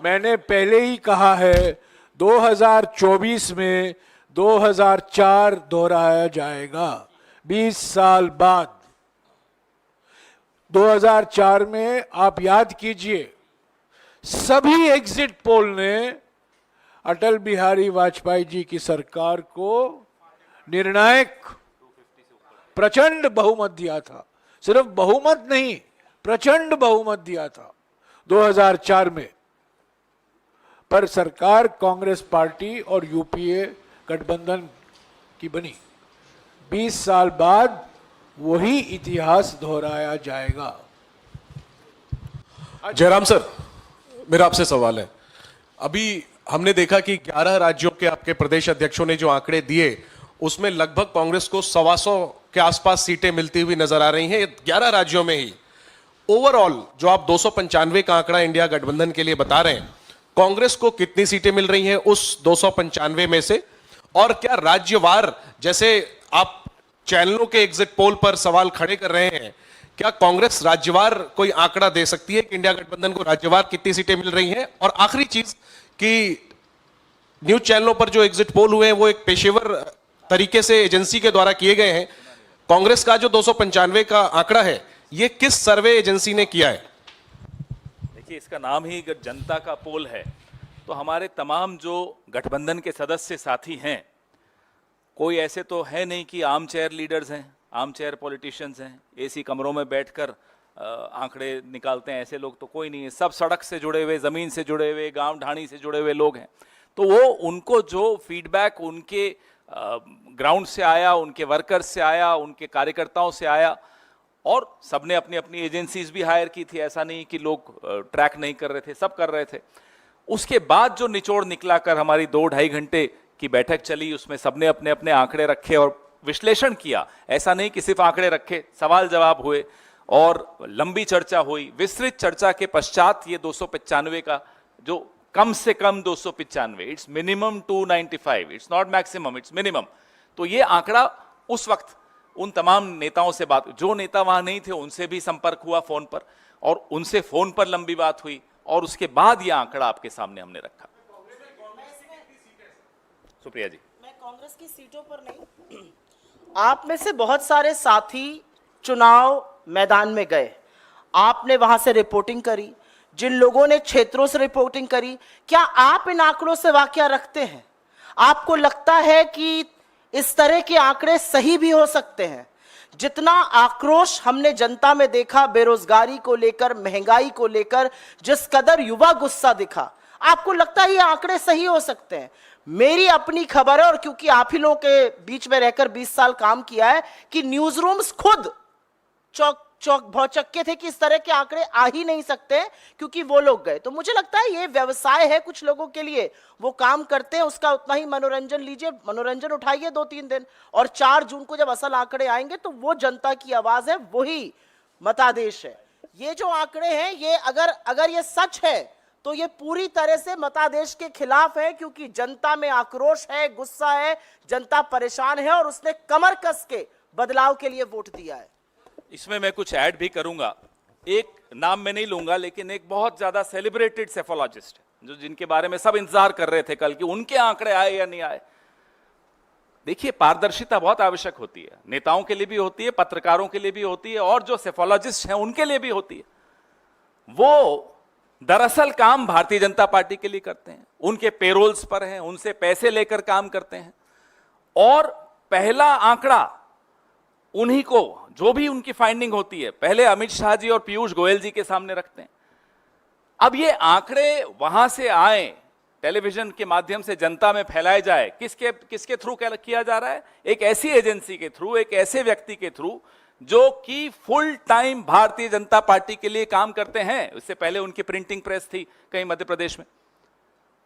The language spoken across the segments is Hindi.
मैंने पहले ही कहा है 2024 में 2004 दोहराया जाएगा। 20 साल बाद 2004 में आप याद कीजिए, सभी एग्जिट पोल ने अटल बिहारी वाजपेयी जी की सरकार को निर्णायक प्रचंड बहुमत दिया था। सिर्फ बहुमत नहीं, प्रचंड बहुमत दिया था 2004 में। पर सरकार कांग्रेस पार्टी और यूपीए गठबंधन की बनी। 20 साल बाद वही इतिहास दोहराया जाएगा। जयराम सर, मेरा आपसे सवाल है। अभी हमने देखा कि 11 राज्यों के आपके प्रदेश अध्यक्षों ने जो आंकड़े दिए, उसमें लगभग कांग्रेस को 125 के आसपास सीटें मिलती हुई नजर आ रही हैं 11 राज्यों में ही। ओवरऑल जो आप 295 का आंकड़ा इंडिया गठबंधन के लिए बता रहे हैं, कांग्रेस को कितनी सीटें मिल रही हैं उस 295 में से? और क्या राज्यवार, जैसे आप चैनलों के एग्जिट पोल पर सवाल खड़े कर रहे हैं, क्या कांग्रेस राज्यवार कोई आंकड़ा दे सकती है कि इंडिया गठबंधन को राज्यवार कितनी सीटें मिल रही हैं? और आखिरी चीज कि न्यूज चैनलों पर जो एग्जिट पोल हुए हैं वो एक पेशेवर तरीके से एजेंसी के द्वारा किए गए हैं। कांग्रेस का जो 295 का आंकड़ा है, ये किस सर्वे एजेंसी ने किया है? देखिए, इसका नाम ही जनता का पोल है, तो हमारे तमाम जो गठबंधन के सदस्य साथी हैं, कोई ऐसे तो है नहीं कि आर्म चेयर लीडर्स हैं, आर्म चेयर पॉलिटिशियंस हैं, एसी कमरों में बैठकर आंकड़े निकालते हैं, ऐसे लोग तो कोई नहीं है। सब सड़क से जुड़े हुए, ज़मीन से जुड़े हुए, गांव ढाणी से जुड़े हुए लोग हैं। तो वो उनको जो फीडबैक उनके ग्राउंड से आया, उनके वर्कर्स से आया, उनके कार्यकर्ताओं से आया, और सबने अपनी अपनी एजेंसीज भी हायर की थी। ऐसा नहीं कि लोग ट्रैक नहीं कर रहे थे, सब कर रहे थे। उसके बाद जो निचोड़ निकला कर हमारी 2-2.5 घंटे की बैठक चली, उसमें सबने अपने अपने आंकड़े रखे और विश्लेषण किया। ऐसा नहीं कि सिर्फ आंकड़े रखे, सवाल जवाब हुए और लंबी चर्चा हुई। विस्तृत चर्चा के पश्चात ये 295 का, जो कम से कम 295, it's minimum 295, it's not maximum, it's minimum. तो ये आंकड़ा उस वक्त उन तमाम नेताओं से बात, जो नेता वहां नहीं थे उनसे भी संपर्क हुआ फोन पर, और उनसे फोन पर लंबी बात हुई, और उसके बाद ये आंकड़ा आपके सामने हमने रखा। सुप्रिया जी, मैं कांग्रेस की सीटों पर नहीं, आप में से बहुत सारे साथी चुनाव मैदान में गए, आपने वहां से रिपोर्टिंग करी, जिन लोगों ने क्षेत्रों से रिपोर्टिंग करी, क्या आप इन आंकड़ों से वाकया रखते हैं? आपको लगता है कि इस तरह के आंकड़े सही भी हो सकते हैं? जितना आक्रोश हमने जनता में देखा बेरोजगारी को लेकर, महंगाई को लेकर, जिस कदर युवा गुस्सा दिखा, आपको लगता है ये आंकड़े सही हो सकते हैं? मेरी अपनी खबर है, और क्योंकि आप ही लोगों के बीच में रहकर 20 साल काम किया है, कि न्यूज रूम्स खुद चौक भौचक्के थे कि इस तरह के आंकड़े आ ही नहीं सकते, क्योंकि वो लोग गए। तो मुझे लगता है ये व्यवसाय है कुछ लोगों के लिए, वो काम करते हैं, उसका उतना ही मनोरंजन लीजिए, मनोरंजन उठाइए 2-3 दिन, और 4 जून को जब असल आंकड़े आएंगे तो वो जनता की आवाज है, वही मतादेश है। ये जो आंकड़े हैं, ये अगर ये सच है तो ये पूरी तरह से मतादेश के खिलाफ है, क्योंकि जनता में आक्रोश है, गुस्सा है, जनता परेशान है, और उसने कमर कस के बदलाव के लिए वोट दिया है। इसमें मैं कुछ ऐड भी करूंगा। एक नाम मैं नहीं लूंगा, लेकिन एक बहुत ज्यादा सेलिब्रेटेड सेफोलॉजिस्ट, जो जिनके बारे में सब इंतजार कर रहे थे कल कि उनके आंकड़े आए या नहीं आए। देखिए, पारदर्शिता बहुत आवश्यक होती है, नेताओं के लिए भी होती है, पत्रकारों के लिए भी होती है, और जो सेफोलॉजिस्ट हैं उनके लिए भी होती है। वो दरअसल काम भारतीय जनता पार्टी के लिए करते हैं, उनके पेरोल्स पर हैं, उनसे पैसे लेकर काम करते हैं, और पहला आंकड़ा उन्हीं को, जो भी उनकी फाइंडिंग होती है, पहले अमित शाह जी और पीयूष गोयल जी के सामने रखते हैं। अब ये आंकड़े वहां से आए, टेलीविजन के माध्यम से जनता में फैलाए जाए, किसके थ्रू किया जा रहा है? एक ऐसी एजेंसी के थ्रू, एक ऐसे व्यक्ति के थ्रू जो कि full time Bharatiya Janata party के लिए काम करते हैं। उससे पहले उनकी प्रिंटिंग प्रेस थी कहीं मध्य प्रदेश में।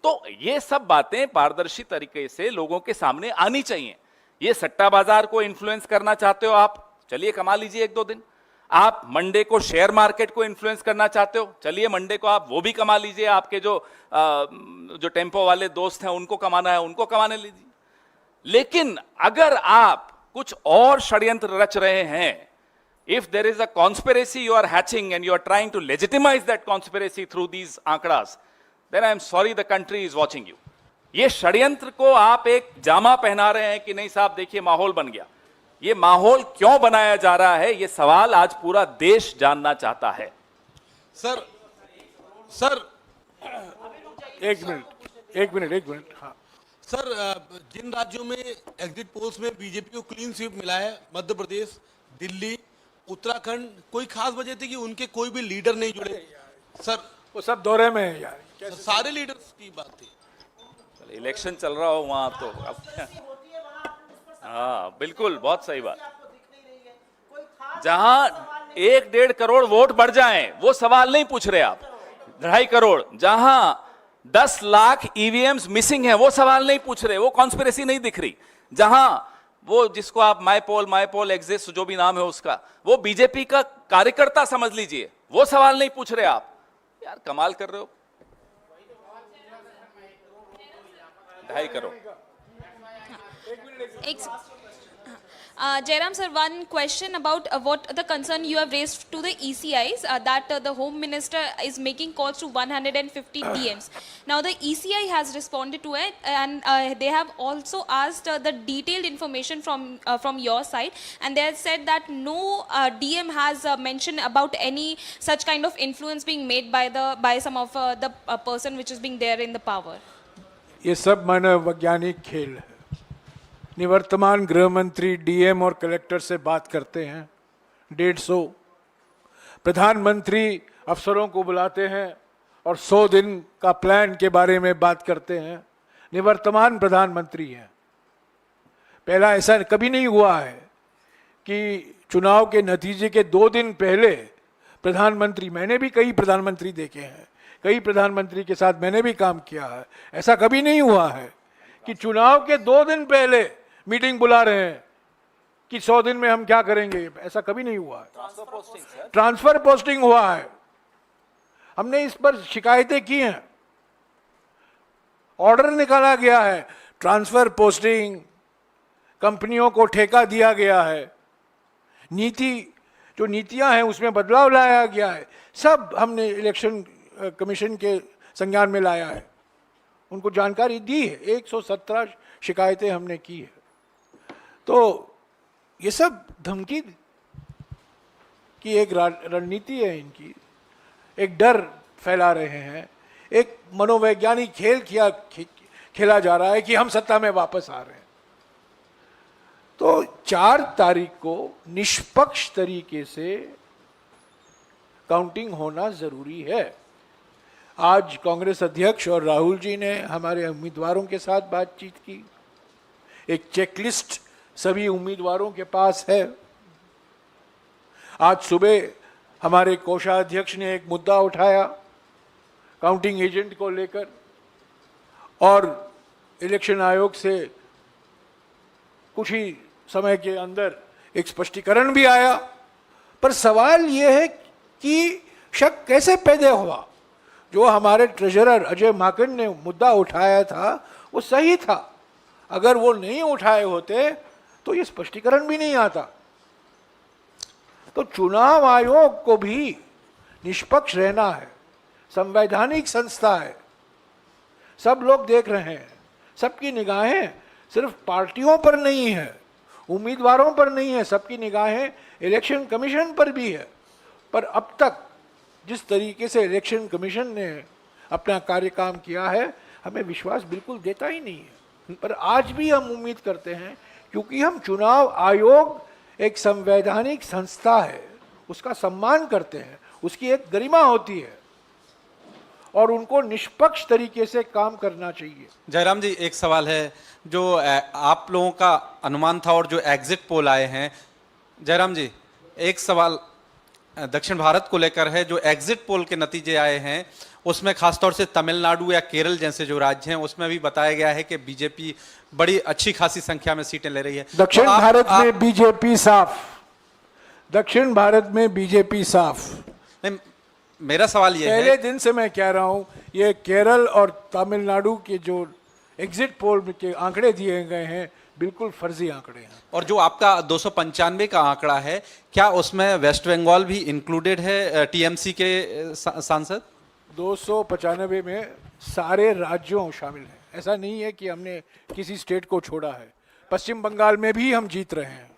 तो ये सब बातें पारदर्शी तरीके से लोगों के सामने आनी चाहिए। ये सट्टा बाजार को इन्फ्लुएंस करना चाहते हो आप, चलिए कमा लीजिए 1-2 दिन। आप मंडे को शेयर मार्केट को इन्फ्लुएंस करना चाहते हो, चलिए मंडे को आप वो भी कमा लीजिए। आपके जो टेम्पो वाले दोस्त हैं उनको कमाना है, उनको कमाने लीजिए। लेकिन अगर आप कुछ और षड्यंत्र रच रहे हैं, if there is a conspiracy you are hatching and you are trying to legitimize that conspiracy through these आंकड़ास, then I am sorry the country is watching you. ये षड्यंत्र को आप एक जामा पहना रहे हैं कि नहीं साहब देखिए माहौल बन गया। ये माहौल क्यों बनाया जा रहा है, ये सवाल आज पूरा देश जानना चाहता है। सर एक मिनट हाँ। सर, जिन राज्यों में एग्जिट पोल्स में बीजेपी को क्लीन स्वीप मिला है, मध्य प्रदेश, दिल्ली, उत्तराखंड, कोई खास वजह थी कि उनके कोई भी लीडर नहीं जुड़े? सर वो सब दौरे में है यार। सारे लीडर्स की बात थी। इलेक्शन चल रहा हो वहां तो हाँ बिल्कुल, बहुत सही बात। जहां 1-1.5 करोड़ वोट बढ़ जाएं, वो सवाल नहीं पूछ रहे आप। 2.5 करोड़, जहां 10 लाख ईवीएम्स मिसिंग है, वो सवाल नहीं पूछ रहे, वो कॉन्स्पिरेसी नहीं दिख रही। जहां वो जिसको आप माई पोल एग्जिस्ट जो भी नाम है उसका, वो बीजेपी का कार्यकर्ता समझ लीजिए, वो सवाल नहीं पूछ रहे आप। यार कमाल कर रहे हो। 2.5 crore. Jairam sir, one question about what the concern you have raised to the ECIs, that the Home Minister is making calls to 150 DMs. Now the ECI has responded to it, and they have also asked the detailed information from your side, and they have said that no DM has mentioned about any such kind of influence being made by some of the person which is being there in the power. ये सब मानव वैज्ञानिक खेल है। निवर्तमान गृह मंत्री डीएम और कलेक्टर से बात करते हैं 150, प्रधानमंत्री अफसरों को बुलाते हैं और 100 दिन का प्लान के बारे में बात करते हैं। निवर्तमान प्रधानमंत्री हैं। पहला ऐसा कभी नहीं हुआ है कि चुनाव के नतीजे के 2 दिन पहले प्रधानमंत्री, मैंने भी कई प्रधानमंत्री देखे हैं, कई प्रधानमंत्री के साथ मैंने भी काम किया है, ऐसा कभी नहीं हुआ है कि चुनाव के 2 दिन पहले मीटिंग बुला रहे हैं कि 100 दिन में हम क्या करेंगे। ऐसा कभी नहीं हुआ है। ट्रांसफर पोस्टिंग हुआ है। हमने इस पर शिकायतें की हैं, ऑर्डर निकाला गया है। ट्रांसफर पोस्टिंग, कंपनियों को ठेका दिया गया है, नीति जो नीतियां हैं उसमें बदलाव लाया गया है, सब हमने इलेक्शन कमीशन के संज्ञान में लाया है, उनको जानकारी दी है। 117 शिकायतें हमने की है। तो ये सब धमकी की एक रणनीति है इनकी, एक डर फैला रहे हैं, एक मनोवैज्ञानिक खेल खेला जा रहा है कि हम सत्ता में वापस आ रहे हैं। तो 4 तारीख को निष्पक्ष तरीके से काउंटिंग होना जरूरी है। आज कांग्रेस अध्यक्ष और राहुल जी ने हमारे उम्मीदवारों के साथ बातचीत की। एक चेकलिस्ट सभी उम्मीदवारों के पास है। आज सुबह हमारे कोषाध्यक्ष ने एक मुद्दा उठाया काउंटिंग एजेंट को लेकर, और इलेक्शन आयोग से कुछ ही समय के अंदर एक स्पष्टीकरण भी आया। पर सवाल यह है कि शक कैसे पैदा हुआ। जो हमारे ट्रेजरर अजय माकन ने मुद्दा उठाया था वो सही था, अगर वो नहीं उठाए होते तो ये स्पष्टीकरण भी नहीं आता। तो चुनाव आयोग को भी निष्पक्ष रहना है, संवैधानिक संस्था है, सब लोग देख रहे हैं, सबकी निगाहें सिर्फ पार्टियों पर नहीं है, उम्मीदवारों पर नहीं है, सबकी निगाहें इलेक्शन कमीशन पर भी है। पर अब तक जिस तरीके से इलेक्शन कमीशन ने अपना कार्य काम किया है, हमें विश्वास बिल्कुल देता ही नहीं है। पर आज भी हम उम्मीद करते हैं, क्योंकि हम चुनाव आयोग एक संवैधानिक संस्था है, उसका सम्मान करते हैं, उसकी एक गरिमा होती है और उनको निष्पक्ष तरीके से काम करना चाहिए। जयराम जी, एक सवाल है जो आप लोगों का अनुमान था और जो एग्जिट पोल आए हैं, जयराम जी एक सवाल दक्षिण भारत को लेकर है। जो एग्जिट पोल के नतीजे आए हैं उसमें खासतौर से तमिलनाडु या केरल जैसे जो राज्य हैं उसमें भी बताया गया है कि बीजेपी बड़ी अच्छी खासी संख्या में सीटें ले रही है। दक्षिण भारत में बीजेपी साफ, दक्षिण भारत में बीजेपी साफ। नहीं, मेरा सवाल ये है, पहले दिन से मैं कह रहा हूं, ये केरल और तमिलनाडु के जो एग्जिट पोल के आंकड़े दिए गए हैं बिल्कुल फर्जी आंकड़े हैं। और जो आपका 295 का आंकड़ा है, क्या उसमें वेस्ट बंगाल भी इंक्लूडेड है टीएमसी के सांसद? 295 में सारे राज्यों शामिल हैं। ऐसा नहीं है कि हमने किसी स्टेट को छोड़ा है। पश्चिम बंगाल में भी हम जीत रहे हैं,